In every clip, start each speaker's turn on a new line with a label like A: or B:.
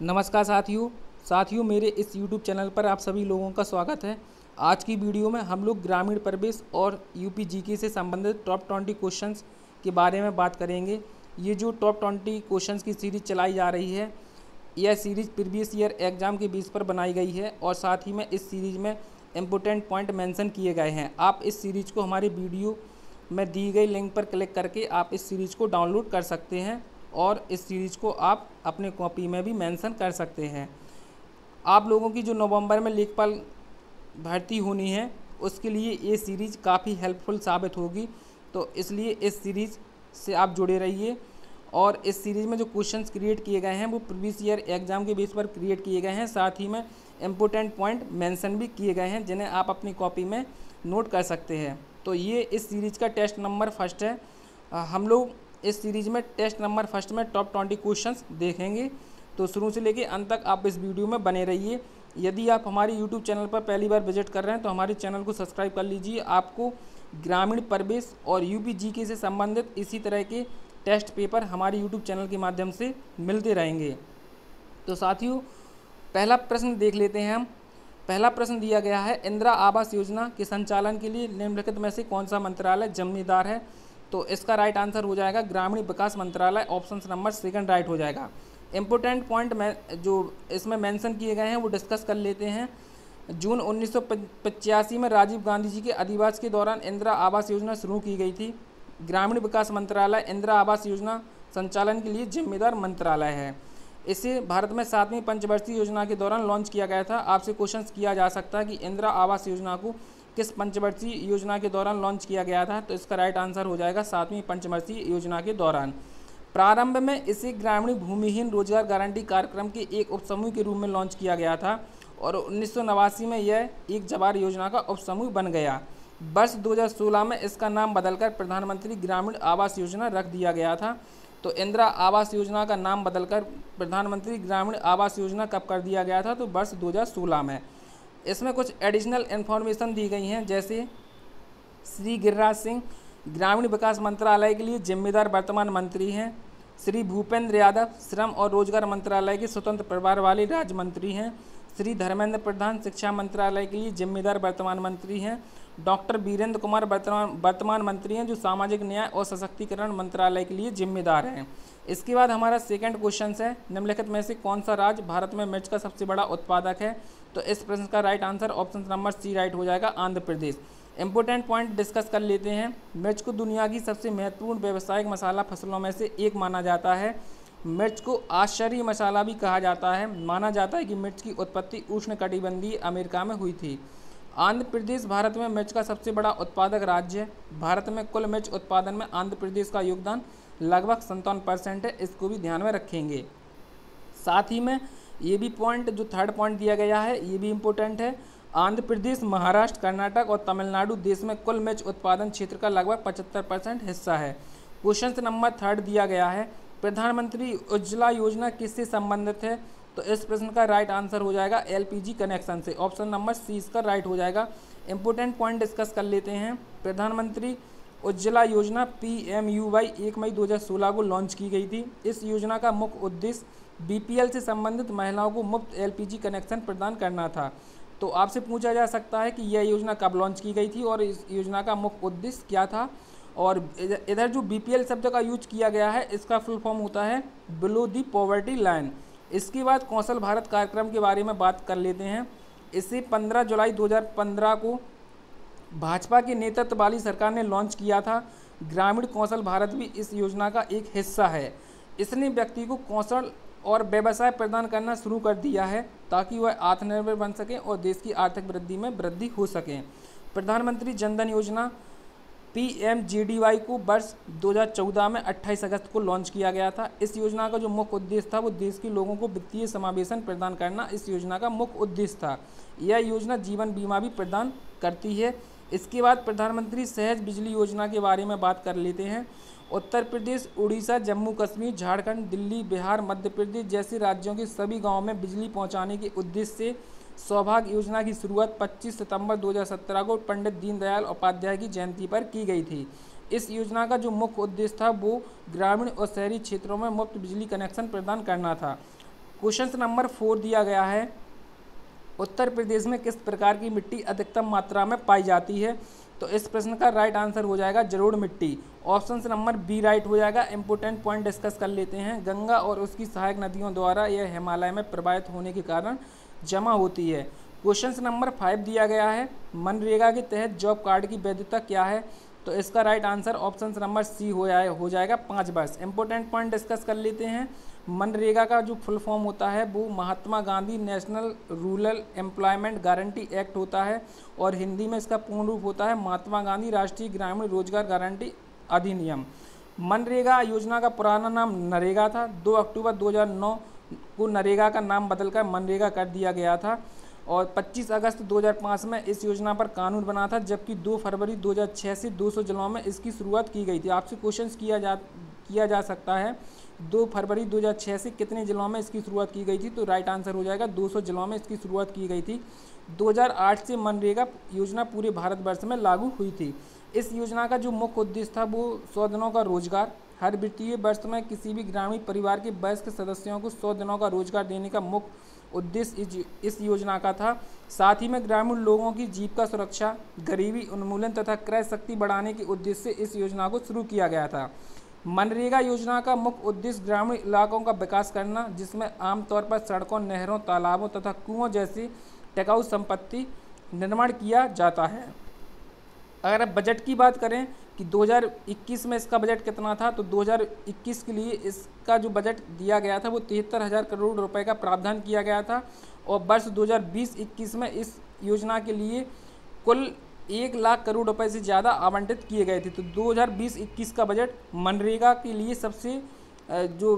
A: नमस्कार साथियों मेरे इस YouTube चैनल पर आप सभी लोगों का स्वागत है। आज की वीडियो में हम लोग ग्रामीण परिवेश और यूपी जीके से संबंधित टॉप 20 क्वेश्चंस के बारे में बात करेंगे। ये जो टॉप 20 क्वेश्चंस की सीरीज़ चलाई जा रही है, यह सीरीज़ प्रीवियस ईयर एग्ज़ाम के बेस पर बनाई गई है और साथ ही में इस सीरीज़ में इम्पोर्टेंट पॉइंट मेंशन किए गए हैं। आप इस सीरीज़ को हमारे वीडियो में दी गई लिंक पर क्लिक करके आप इस सीरीज़ को डाउनलोड कर सकते हैं और इस सीरीज़ को आप अपने कॉपी में भी मेंशन कर सकते हैं। आप लोगों की जो नवंबर में लेखपाल भर्ती होनी है, उसके लिए ये सीरीज़ काफ़ी हेल्पफुल साबित होगी, तो इसलिए इस सीरीज़ से आप जुड़े रहिए। और इस सीरीज़ में जो क्वेश्चंस क्रिएट किए गए हैं वो प्रीवियस ईयर एग्ज़ाम के बेस पर क्रिएट किए गए हैं, साथ ही में इम्पोर्टेंट पॉइंट मेंशन भी किए गए हैं जिन्हें आप अपनी कॉपी में नोट कर सकते हैं। तो ये इस सीरीज़ का टेस्ट नंबर फर्स्ट है। हम लोग इस सीरीज़ में टेस्ट नंबर फर्स्ट में टॉप 20 क्वेश्चंस देखेंगे, तो शुरू से लेकर अंत तक आप इस वीडियो में बने रहिए। यदि आप हमारे YouTube चैनल पर पहली बार विजिट कर रहे हैं तो हमारे चैनल को सब्सक्राइब कर लीजिए। आपको ग्रामीण परिवेश और यूपी जीके से संबंधित इसी तरह के टेस्ट पेपर हमारे YouTube चैनल के माध्यम से मिलते रहेंगे। तो साथियों, पहला प्रश्न देख लेते हैं हम। पहला प्रश्न दिया गया है, इंदिरा आवास योजना के संचालन के लिए निम्नलिखित में से कौन सा मंत्रालय जिम्मेदार है? तो इसका राइट आंसर हो जाएगा ग्रामीण विकास मंत्रालय। ऑप्शन नंबर सेकंड राइट हो जाएगा। इम्पोर्टेंट पॉइंट में जो इसमें मेंशन किए गए हैं वो डिस्कस कर लेते हैं। जून 1985 में राजीव गांधी जी के अधिवास के दौरान इंदिरा आवास योजना शुरू की गई थी। ग्रामीण विकास मंत्रालय इंदिरा आवास योजना संचालन के लिए जिम्मेदार मंत्रालय है। इसे भारत में 7वीं पंचवर्षीय योजना के दौरान लॉन्च किया गया था। आपसे क्वेश्चन किया जा सकता है कि इंदिरा आवास योजना को किस पंचवर्षीय योजना के दौरान लॉन्च किया गया था? तो इसका राइट आंसर हो जाएगा 7वीं पंचवर्षीय योजना के दौरान। प्रारंभ में इसे ग्रामीण भूमिहीन रोजगार गारंटी कार्यक्रम के एक उपसमूह के रूप में लॉन्च किया गया था और 1989 में यह एक जवार योजना का उपसमूह बन गया। वर्ष 2016 में इसका नाम बदलकर प्रधानमंत्री ग्रामीण आवास योजना रख दिया गया था। तो इंदिरा आवास योजना का नाम बदलकर प्रधानमंत्री ग्रामीण आवास योजना कब कर दिया गया था? तो वर्ष 2016 में। इसमें कुछ एडिशनल इन्फॉर्मेशन दी गई हैं, जैसे श्री गिरिराज सिंह ग्रामीण विकास मंत्रालय के लिए जिम्मेदार वर्तमान मंत्री हैं। श्री भूपेंद्र यादव श्रम और रोजगार मंत्रालय के स्वतंत्र प्रभार वाले राज्य मंत्री हैं। श्री धर्मेंद्र प्रधान शिक्षा मंत्रालय के लिए जिम्मेदार वर्तमान मंत्री हैं। डॉक्टर वीरेंद्र कुमार वर्तमान मंत्री हैं जो सामाजिक न्याय और सशक्तिकरण मंत्रालय के लिए जिम्मेदार हैं। इसके बाद हमारा सेकंड क्वेश्चन है, निम्नलिखित में से कौन सा राज्य भारत में मिर्च का सबसे बड़ा उत्पादक है? तो इस प्रश्न का right answer option number C right हो जाएगा, Andhra Pradesh. Important point discuss कर लेते हैं। मिर्च को दुनिया की सबसे महत्वपूर्ण व्यावसायिक मसाला फसलों में से एक माना जाता है। मिर्च को आश्चर्य मसाला भी कहा जाता है। माना जाता है कि मिर्च की उत्पत्ति उष्णकटिबंधीय अमेरिका में हुई थी। आंध्र प्रदेश भारत में मिर्च का सबसे बड़ा उत्पादक राज्य है। भारत में कुल मिर्च उत्पादन में आंध्र प्रदेश का योगदान लगभग 57% है। इसको भी ध्यान में रखेंगे। साथ ही में ये भी पॉइंट, जो थर्ड पॉइंट दिया गया है, ये भी इम्पोर्टेंट है। आंध्र प्रदेश, महाराष्ट्र, कर्नाटक और तमिलनाडु देश में कुल मिर्च उत्पादन क्षेत्र का लगभग 75% हिस्सा है। क्वेश्चन नंबर थर्ड दिया गया है, प्रधानमंत्री उज्ज्वला योजना किससे संबंधित है? तो इस प्रश्न का राइट आंसर हो जाएगा एलपीजी कनेक्शन से। ऑप्शन नंबर सी इसका राइट हो जाएगा। इंपॉर्टेंट पॉइंट डिस्कस कर लेते हैं। प्रधानमंत्री उज्ज्वला योजना PMUY 1 मई 2016 को लॉन्च की गई थी। इस योजना का मुख्य उद्देश्य BPL से संबंधित महिलाओं को मुफ्त LPG कनेक्शन प्रदान करना था। तो आपसे पूछा जा सकता है कि यह योजना कब लॉन्च की गई थी और इस योजना का मुख्य उद्देश्य क्या था? और इधर जो BPL शब्द का यूज किया गया है, इसका फुल फॉर्म होता है बिलो दी पॉवर्टी लाइन। इसके बाद कौशल भारत कार्यक्रम के बारे में बात कर लेते हैं। इसे 15 जुलाई 2015 को भाजपा के नेतृत्व वाली सरकार ने लॉन्च किया था। ग्रामीण कौशल भारत भी इस योजना का एक हिस्सा है। इसने व्यक्ति को कौशल और व्यवसाय प्रदान करना शुरू कर दिया है ताकि वह आत्मनिर्भर बन सकें और देश की आर्थिक वृद्धि में वृद्धि हो सके। प्रधानमंत्री जनधन योजना PMJDY को वर्ष 2014 में 28 अगस्त को लॉन्च किया गया था। इस योजना का जो मुख्य उद्देश्य था वो देश के लोगों को वित्तीय समावेशन प्रदान करना इस योजना का मुख्य उद्देश्य था। यह योजना जीवन बीमा भी प्रदान करती है। इसके बाद प्रधानमंत्री सहज बिजली योजना के बारे में बात कर लेते हैं। उत्तर प्रदेश, उड़ीसा, जम्मू कश्मीर, झारखंड, दिल्ली, बिहार, मध्य प्रदेश जैसे राज्यों के सभी गाँवों में बिजली पहुँचाने के उद्देश्य से सौभाग्य योजना की शुरुआत 25 सितंबर 2017 को पंडित दीनदयाल उपाध्याय की जयंती पर की गई थी। इस योजना का जो मुख्य उद्देश्य था वो ग्रामीण और शहरी क्षेत्रों में मुफ्त बिजली कनेक्शन प्रदान करना था। क्वेश्चन नंबर 4 दिया गया है, उत्तर प्रदेश में किस प्रकार की मिट्टी अधिकतम मात्रा में पाई जाती है? तो इस प्रश्न का राइट आंसर हो जाएगा जलोढ़ मिट्टी। ऑप्शन नंबर बी राइट हो जाएगा। इंपॉर्टेंट पॉइंट डिस्कस कर लेते हैं। गंगा और उसकी सहायक नदियों द्वारा यह हिमालय में प्रवाहित होने के कारण जमा होती है। क्वेश्चन नंबर 5 दिया गया है, मनरेगा के तहत जॉब कार्ड की वैधता क्या है? तो इसका right answer option number C हो जाएगा 5 वर्ष। इंपॉर्टेंट पॉइंट डिस्कस कर लेते हैं। मनरेगा का जो फुल फॉर्म होता है वो Mahatma Gandhi national rural employment guarantee act होता है और हिंदी में इसका पूर्ण रूप होता है महात्मा गांधी राष्ट्रीय ग्रामीण रोजगार गारंटी अधिनियम। मनरेगा योजना का पुराना नाम नरेगा था। 2 अक्टूबर 2009 को नरेगा का नाम बदलकर मनरेगा कर दिया गया था और 25 अगस्त 2005 में इस योजना पर कानून बना था, जबकि 2 फरवरी 2006 से 200 जिलों में इसकी शुरुआत की गई थी। आपसे क्वेश्चन किया जा सकता है 2 फरवरी 2006 से कितने जिलों में इसकी शुरुआत की गई थी? तो राइट आंसर हो जाएगा 200 जिलों में इसकी शुरुआत की गई थी। 2008 से मनरेगा योजना पूरे भारतवर्ष में लागू हुई थी। इस योजना का जो मुख्य उद्देश्य था वो 100 दिनों का रोजगार, हर वित्तीय वर्ष में किसी भी ग्रामीण परिवार के वयस्क सदस्यों को 100 दिनों का रोजगार देने का मुख्य उद्देश्य इस योजना का था। साथ ही में ग्रामीण लोगों की जीविका सुरक्षा, गरीबी उन्मूलन तथा क्रय शक्ति बढ़ाने के उद्देश्य से इस योजना को शुरू किया गया था। मनरेगा योजना का मुख्य उद्देश्य ग्रामीण इलाकों का विकास करना, जिसमें आमतौर पर सड़कों, नहरों, तालाबों तथा कुओं जैसी टिकाऊ संपत्ति निर्माण किया जाता है। अगर आप बजट की बात करें कि 2021 में इसका बजट कितना था, तो 2021 के लिए इसका जो बजट दिया गया था वो 73,000 करोड़ रुपए का प्रावधान किया गया था और वर्ष 2020-21 में इस योजना के लिए कुल 1 लाख करोड़ रुपए से ज़्यादा आवंटित किए गए थे। तो 2020-21 का बजट मनरेगा के लिए सबसे जो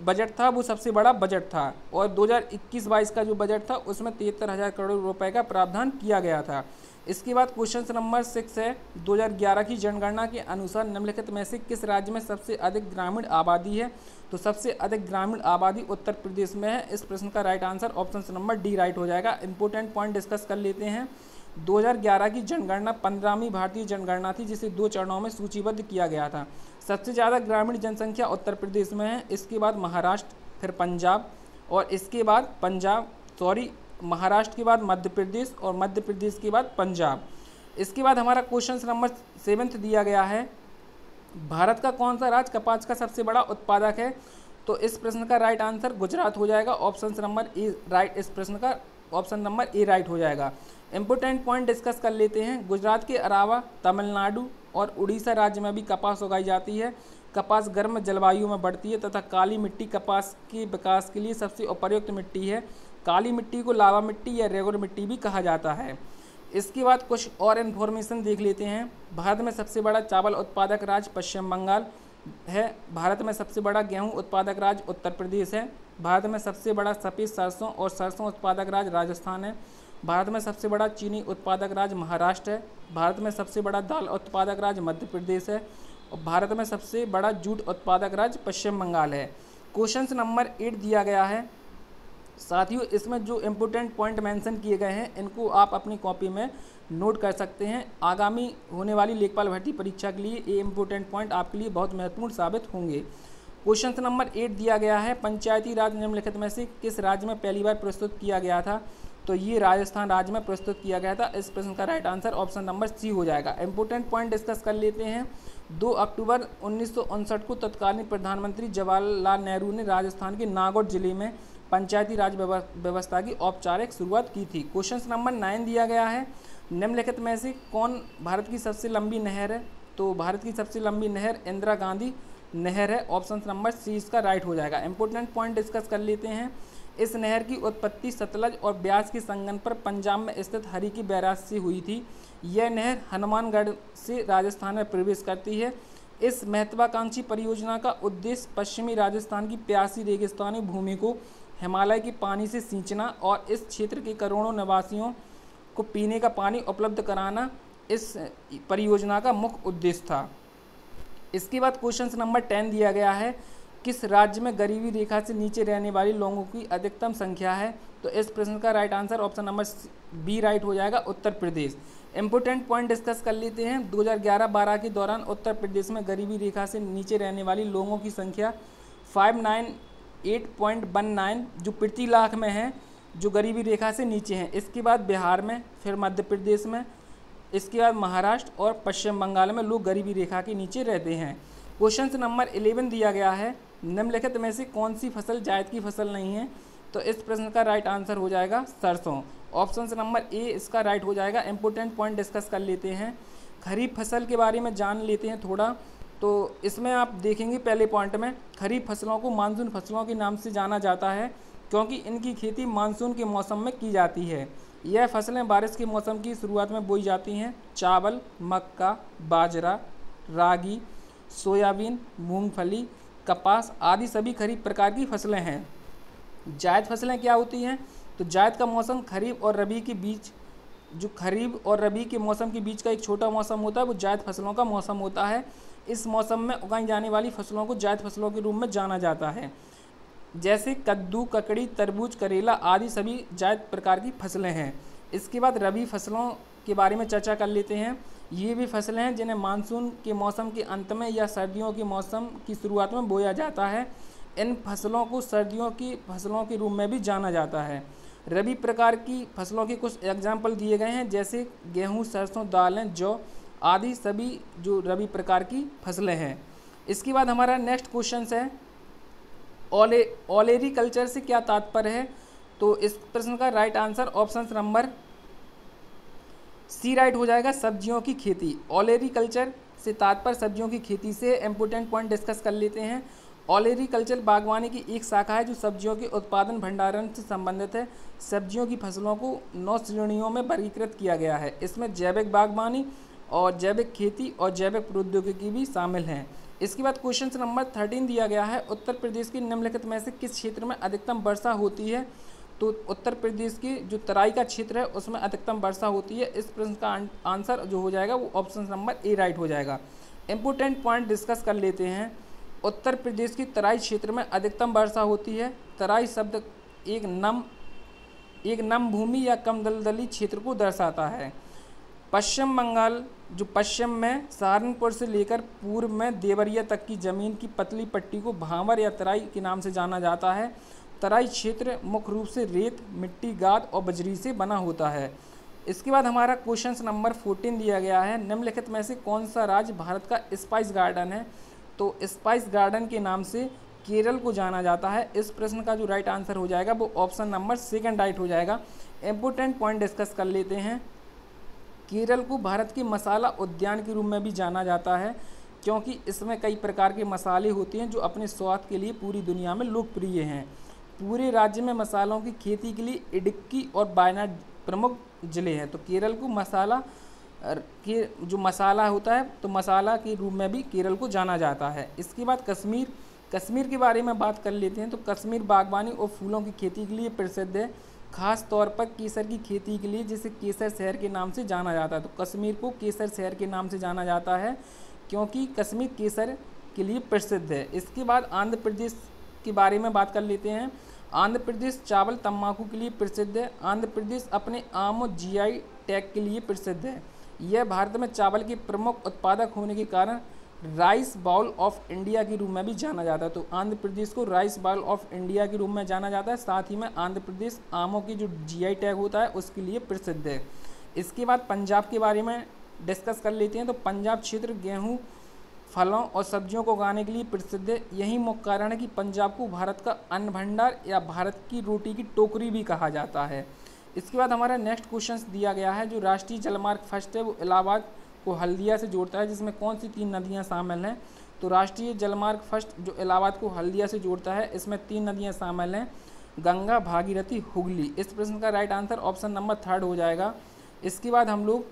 A: बजट था वो सबसे बड़ा बजट था और 2021-22 का जो बजट था उसमें 73,000 करोड़ रुपए का प्रावधान किया गया था। इसके बाद क्वेश्चन नंबर 6 है, 2011 की जनगणना के अनुसार निम्नलिखित में से किस राज्य में सबसे अधिक ग्रामीण आबादी है? तो सबसे अधिक ग्रामीण आबादी उत्तर प्रदेश में है। इस प्रश्न का right answer option number D right हो जाएगा। इंपॉर्टेंट पॉइंट डिस्कस कर लेते हैं। 2011 की जनगणना 15वीं भारतीय जनगणना थी, जिसे 2 चरणों में सूचीबद्ध किया गया था। सबसे ज़्यादा ग्रामीण जनसंख्या उत्तर प्रदेश में है, इसके बाद महाराष्ट्र, फिर पंजाब और इसके बाद महाराष्ट्र के बाद मध्य प्रदेश और मध्य प्रदेश के बाद पंजाब। इसके बाद हमारा क्वेश्चन नंबर 7 दिया गया है, भारत का कौन सा राज्य कपास का सबसे बड़ा उत्पादक है? तो इस प्रश्न का राइट आंसर गुजरात हो जाएगा। ऑप्शन नंबर ए राइट, इस प्रश्न का ऑप्शन नंबर ए राइट हो जाएगा। इंपॉर्टेंट पॉइंट डिस्कस कर लेते हैं। गुजरात के अलावा तमिलनाडु और उड़ीसा राज्य में भी कपास उगाई जाती है। कपास गर्म जलवायु में बढ़ती है तथा काली मिट्टी कपास के विकास के लिए सबसे उपयुक्त मिट्टी है। काली मिट्टी को लावा मिट्टी या रेगुर मिट्टी भी कहा जाता है। इसके बाद कुछ और इन्फॉर्मेशन देख लेते हैं। भारत में सबसे बड़ा चावल उत्पादक राज्य पश्चिम बंगाल है। भारत में सबसे बड़ा गेहूं उत्पादक राज्य उत्तर प्रदेश है। भारत में सबसे बड़ा सफ़ेद सरसों और सरसों उत्पादक राज्य राजस्थान है। भारत में सबसे बड़ा चीनी उत्पादक राज्य महाराष्ट्र है। भारत में सबसे बड़ा दाल उत्पादक राज्य मध्य प्रदेश है और भारत में सबसे बड़ा जूट उत्पादक राज्य पश्चिम बंगाल है। क्वेश्चन नंबर 8 दिया गया है। साथियों, इसमें जो इम्पोर्टेंट पॉइंट मेंशन किए गए हैं इनको आप अपनी कॉपी में नोट कर सकते हैं। आगामी होने वाली लेखपाल भर्ती परीक्षा के लिए ये इम्पोर्टेंट पॉइंट आपके लिए बहुत महत्वपूर्ण साबित होंगे। क्वेश्चन नंबर 8 दिया गया है, पंचायती राज निम्नलिखित में से किस राज्य में पहली बार प्रस्तुत किया गया था? तो ये राजस्थान राज्य में प्रस्तुत किया गया था। इस प्रश्न का right answer option number C हो जाएगा। इंपॉर्टेंट पॉइंट डिस्कस कर लेते हैं। 2 अक्टूबर 1959 को तत्कालीन प्रधानमंत्री जवाहरलाल नेहरू ने राजस्थान के नागौर जिले में पंचायती राज व्यवस्था की औपचारिक शुरुआत की थी। क्वेश्चन नंबर 9 दिया गया है, निम्नलिखित में से कौन भारत की सबसे लंबी नहर है? तो भारत की सबसे लंबी नहर इंदिरा गांधी नहर है। ऑप्शन नंबर सी इसका राइट हो जाएगा। इंपॉर्टेंट पॉइंट डिस्कस कर लेते हैं। इस नहर की उत्पत्ति सतलज और ब्यास के संगम पर पंजाब में स्थित हरी की बैराज से हुई थी। यह नहर हनुमानगढ़ से राजस्थान में प्रवेश करती है। इस महत्वाकांक्षी परियोजना का उद्देश्य पश्चिमी राजस्थान की प्यासी रेगिस्तानी भूमि को हिमालय के पानी से सींचना और इस क्षेत्र के करोड़ों निवासियों को पीने का पानी उपलब्ध कराना इस परियोजना का मुख्य उद्देश्य था। इसके बाद क्वेश्चन नंबर 10 दिया गया है, किस राज्य में गरीबी रेखा से नीचे रहने वाले लोगों की अधिकतम संख्या है? तो इस प्रश्न का right answer option number B right हो जाएगा, Uttar Pradesh. Important point discuss कर लेते हैं। 2011-12 के दौरान उत्तर प्रदेश में गरीबी रेखा से नीचे रहने वाली लोगों की संख्या 8.19 जो प्रति लाख में है, जो गरीबी रेखा से नीचे हैं। इसके बाद बिहार में, फिर मध्य प्रदेश में, इसके बाद महाराष्ट्र और पश्चिम बंगाल में लोग गरीबी रेखा के नीचे रहते हैं। क्वेश्चन नंबर 11 दिया गया है, निम्नलिखित में से कौन सी फसल जायद की फसल नहीं है? तो इस प्रश्न का राइट आंसर हो जाएगा सरसों। ऑप्शन नंबर ए इसका राइट हो जाएगा। इंपॉर्टेंट पॉइंट डिस्कस कर लेते हैं, खरीफ फसल के बारे में जान लेते हैं थोड़ा। तो इसमें आप देखेंगे पहले पॉइंट में, खरीफ फसलों को मानसून फसलों के नाम से जाना जाता है क्योंकि इनकी खेती मानसून के मौसम में की जाती है। यह फसलें बारिश के मौसम की शुरुआत में बोई जाती हैं। चावल, मक्का, बाजरा, रागी, सोयाबीन, मूंगफली, कपास आदि सभी खरीफ प्रकार की फसलें हैं। जायद फसलें क्या होती हैं? तो जायद का मौसम खरीफ और रबी के बीच, जो खरीफ और रबी के मौसम के बीच का एक छोटा मौसम होता है, वो जायद फसलों का मौसम होता है। इस मौसम में उगाई जाने वाली फसलों को जायद फसलों के रूप में जाना जाता है। जैसे कद्दू, ककड़ी, तरबूज, करेला आदि सभी जायद प्रकार की फसलें हैं। इसके बाद रबी फसलों के बारे में चर्चा कर लेते हैं। ये भी फसलें हैं जिन्हें मानसून के मौसम के अंत में या सर्दियों के मौसम की शुरुआत में बोया जाता है। इन फसलों को सर्दियों की फसलों के रूप में भी जाना जाता है। रबी प्रकार की फसलों के कुछ एग्जाम्पल दिए गए हैं, जैसे गेहूँ, सरसों, दालें, जौ आदि सभी जो रबी प्रकार की फसलें हैं। इसके बाद हमारा नेक्स्ट क्वेश्चन है, ओलेरीकल्चर से क्या तात्पर्य है? तो इस प्रश्न का right answer option number C right हो जाएगा, सब्जियों की खेती। ओलेरीकल्चर से तात्पर्य सब्जियों की खेती से। इंपॉर्टेंट पॉइंट डिस्कस कर लेते हैं। ओलेरीकल्चर बागवानी की एक शाखा है जो सब्जियों के उत्पादन भंडारण से संबंधित है। सब्जियों की फसलों को 9 श्रेणियों में वर्गीकृत किया गया है। इसमें जैविक बागवानी और जैविक खेती और जैविक प्रौद्योगिकी भी शामिल हैं। इसके बाद क्वेश्चन नंबर 13 दिया गया है, उत्तर प्रदेश के निम्नलिखित में से किस क्षेत्र में अधिकतम वर्षा होती है? तो उत्तर प्रदेश की जो तराई का क्षेत्र है उसमें अधिकतम वर्षा होती है। इस प्रश्न का आंसर जो हो जाएगा वो ऑप्शन नंबर ए राइट हो जाएगा। इंपॉर्टेंट पॉइंट डिस्कस कर लेते हैं। उत्तर प्रदेश की तराई क्षेत्र में अधिकतम वर्षा होती है। तराई शब्द एक नम भूमि या कम दलदली क्षेत्र को दर्शाता है। पश्चिम बंगाल जो पश्चिम में सहारनपुर से लेकर पूर्व में देवरिया तक की जमीन की पतली पट्टी को भांवर या तराई के नाम से जाना जाता है। तराई क्षेत्र मुख्य रूप से रेत, मिट्टी, गाद और बजरी से बना होता है। इसके बाद हमारा क्वेश्चन नंबर 14 दिया गया है, निम्नलिखित में से कौन सा राज्य भारत का स्पाइस गार्डन है? तो स्पाइस गार्डन के नाम से केरल को जाना जाता है। इस प्रश्न का जो राइट आंसर हो जाएगा वो ऑप्शन नंबर सेकंड राइट हो जाएगा। इंपॉर्टेंट पॉइंट डिस्कस कर लेते हैं। केरल को भारत के मसाला उद्यान के रूप में भी जाना जाता है क्योंकि इसमें कई प्रकार के मसाले होते हैं जो अपने स्वाद के लिए पूरी दुनिया में लोकप्रिय हैं। पूरे राज्य में मसालों की खेती के लिए इडुक्की और वायनाड प्रमुख जिले हैं। तो केरल को जो मसाला होता है तो मसाला के रूप में भी केरल को जाना जाता है। इसके बाद कश्मीर के बारे में बात कर लेते हैं। तो कश्मीर बागवानी और फूलों की खेती के लिए प्रसिद्ध है, खास तौर पर केसर की खेती के लिए, जिसे केसर शहर के नाम से जाना जाता है। तो कश्मीर को केसर शहर के नाम से जाना जाता है क्योंकि कश्मीर केसर के लिए प्रसिद्ध है। इसके बाद आंध्र प्रदेश के बारे में बात कर लेते हैं। आंध्र प्रदेश चावल तंबाकू के लिए प्रसिद्ध है। आंध्र प्रदेश अपने आम और जीआई टैग के लिए प्रसिद्ध है। यह भारत में चावल के प्रमुख उत्पादक होने के कारण राइस बाउल ऑफ इंडिया के रूप में भी जाना जाता है। तो आंध्र प्रदेश को राइस बाउल ऑफ इंडिया के रूप में जाना जाता है। साथ ही में आंध्र प्रदेश आमों की जो जीआई टैग होता है उसके लिए प्रसिद्ध है। इसके बाद पंजाब के बारे में डिस्कस कर लेते हैं। तो पंजाब क्षेत्र गेहूँ, फलों और सब्जियों को उगाने के लिए प्रसिद्ध है। यही मुख्य कारण है कि पंजाब को भारत का अन्न भंडार या भारत की रोटी की टोकरी भी कहा जाता है। इसके बाद हमारा नेक्स्ट क्वेश्चन दिया गया है, जो राष्ट्रीय जलमार्ग फर्स्ट है वो इलाहाबाद को हल्दिया से जोड़ता है, जिसमें कौन सी 3 नदियां शामिल हैं? तो राष्ट्रीय जलमार्ग फर्स्ट जो इलाहाबाद को हल्दिया से जोड़ता है, इसमें 3 नदियां शामिल हैं, गंगा, भागीरथी, हुगली। इस प्रश्न का राइट आंसर ऑप्शन नंबर 3 हो जाएगा। इसके बाद हम लोग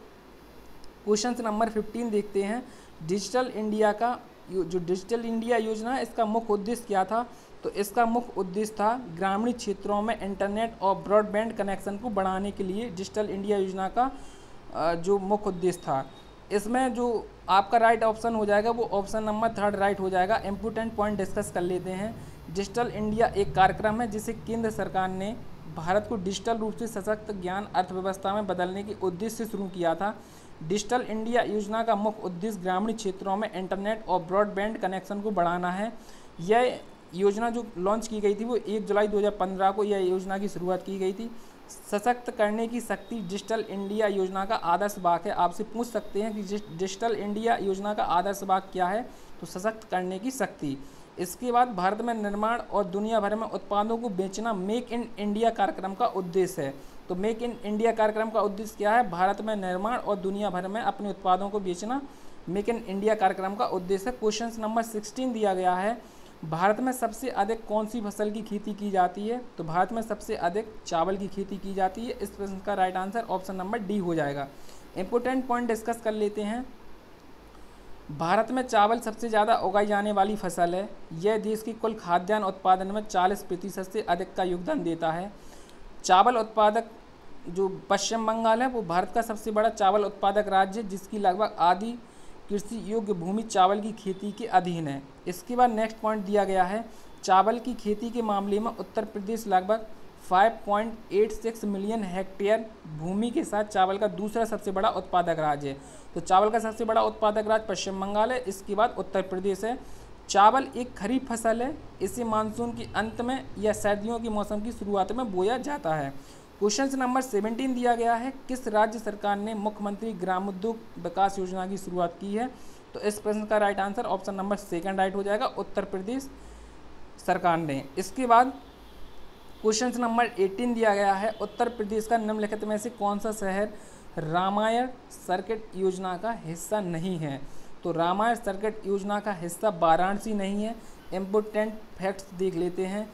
A: क्वेश्चन नंबर 15 देखते हैं। डिजिटल इंडिया का जो डिजिटल इंडिया योजना है इसका मुख्य उद्देश्य क्या था? तो इसका मुख्य उद्देश्य था ग्रामीण क्षेत्रों में इंटरनेट और ब्रॉडबैंड कनेक्शन को बढ़ाने के लिए डिजिटल इंडिया योजना का जो मुख्य उद्देश्य था। इसमें जो आपका राइट ऑप्शन हो जाएगा वो ऑप्शन नंबर 3 राइट हो जाएगा। इम्पोर्टेंट पॉइंट डिस्कस कर लेते हैं। डिजिटल इंडिया एक कार्यक्रम है जिसे केंद्र सरकार ने भारत को डिजिटल रूप से सशक्त ज्ञान अर्थव्यवस्था में बदलने के उद्देश्य से शुरू किया था। डिजिटल इंडिया योजना का मुख्य उद्देश्य ग्रामीण क्षेत्रों में इंटरनेट और ब्रॉडबैंड कनेक्शन को बढ़ाना है। यह योजना जो लॉन्च की गई थी वो 1 जुलाई 2015 को यह योजना की शुरुआत की गई थी। सशक्त करने की शक्ति डिजिटल इंडिया योजना का आदर्श वाक्य है। आपसे पूछ सकते हैं कि डिजिटल इंडिया योजना का आदर्श वाक्य क्या है, तो सशक्त करने की शक्ति। इसके बाद भारत में निर्माण और दुनिया भर में उत्पादों को बेचना मेक इन इंडिया कार्यक्रम का उद्देश्य है। तो मेक इन इंडिया कार्यक्रम का उद्देश्य क्या है? भारत में निर्माण और दुनिया भर में अपने उत्पादों को बेचना मेक इन इंडिया कार्यक्रम का उद्देश्य है। क्वेश्चन नंबर 16 दिया गया है, भारत में सबसे अधिक कौन सी फसल की खेती की जाती है? तो भारत में सबसे अधिक चावल की खेती की जाती है। इस प्रश्न का right answer option number D हो जाएगा। इंपोर्टेंट पॉइंट डिस्कस कर लेते हैं। भारत में चावल सबसे ज़्यादा उगाई जाने वाली फसल है। यह देश की कुल खाद्यान्न उत्पादन में 40% से अधिक का योगदान देता है। चावल उत्पादक जो पश्चिम बंगाल है वो भारत का सबसे बड़ा चावल उत्पादक राज्य है, जिसकी लगभग आधी कृषि योग्य भूमि चावल की खेती के अधीन है। इसके बाद नेक्स्ट पॉइंट दिया गया है, चावल की खेती के मामले में उत्तर प्रदेश लगभग 5.86 मिलियन हेक्टेयर भूमि के साथ चावल का दूसरा सबसे बड़ा उत्पादक राज्य है। तो चावल का सबसे बड़ा उत्पादक राज्य पश्चिम बंगाल है, इसके बाद उत्तर प्रदेश है। चावल एक खरीफ फसल है, इसे मानसून के अंत में या सर्दियों के मौसम की शुरुआत में बोया जाता है। क्वेश्चन नंबर 17 दिया गया है, किस राज्य सरकार ने मुख्यमंत्री ग्रामोद्योग विकास योजना की शुरुआत की है? तो इस प्रश्न का right answer option number second right हो जाएगा, उत्तर प्रदेश सरकार ने। इसके बाद क्वेश्चन नंबर 18 दिया गया है, उत्तर प्रदेश का निम्नलिखित में से कौन सा शहर रामायण सर्किट योजना का हिस्सा नहीं है? तो रामायण सर्किट योजना का हिस्सा वाराणसी नहीं है। इम्पोर्टेंट फैक्ट्स देख लेते हैं।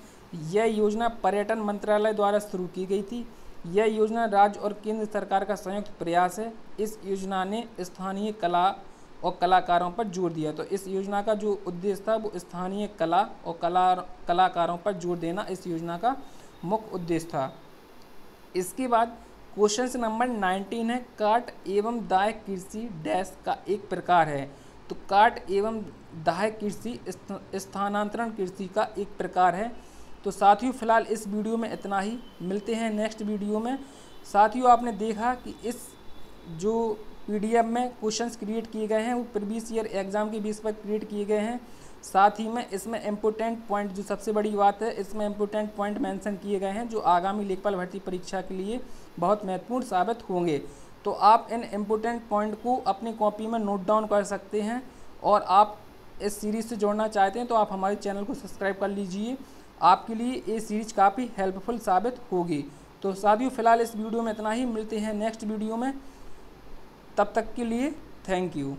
A: यह योजना पर्यटन मंत्रालय द्वारा शुरू की गई थी। यह योजना राज्य और केंद्र सरकार का संयुक्त प्रयास है। इस योजना ने स्थानीय कला और कलाकारों पर जोर दिया। तो इस योजना का जो उद्देश्य था वो स्थानीय कला और कलाकारों पर जोर देना इस योजना का मुख्य उद्देश्य था। इसके बाद क्वेश्चन नंबर 19 है, काट एवं दाह कृषि डैश का एक प्रकार है। तो काट एवं दाह कृषि स्थानांतरण कृषि का एक प्रकार है। तो साथियों फिलहाल इस वीडियो में इतना ही, मिलते हैं नेक्स्ट वीडियो में। साथियों आपने देखा कि इस जो PDF में क्वेश्चंस क्रिएट किए गए हैं वो प्रीवियस ईयर एग्जाम के बेस पर क्रिएट किए गए हैं। साथ ही में इसमें इम्पोर्टेंट पॉइंट, जो सबसे बड़ी बात है, इसमें इम्पोर्टेंट पॉइंट मेंशन किए गए हैं जो आगामी लेखपाल भर्ती परीक्षा के लिए बहुत महत्वपूर्ण साबित होंगे। तो आप इन इम्पोर्टेंट पॉइंट को अपनी कॉपी में नोट डाउन कर सकते हैं। और आप इस सीरीज़ से जुड़ना चाहते हैं तो आप हमारे चैनल को सब्सक्राइब कर लीजिए। आपके लिए ये सीरीज काफ़ी हेल्पफुल साबित होगी। तो साथियों फिलहाल इस वीडियो में इतना ही, मिलते हैं नेक्स्ट वीडियो में। तब तक के लिए थैंक यू।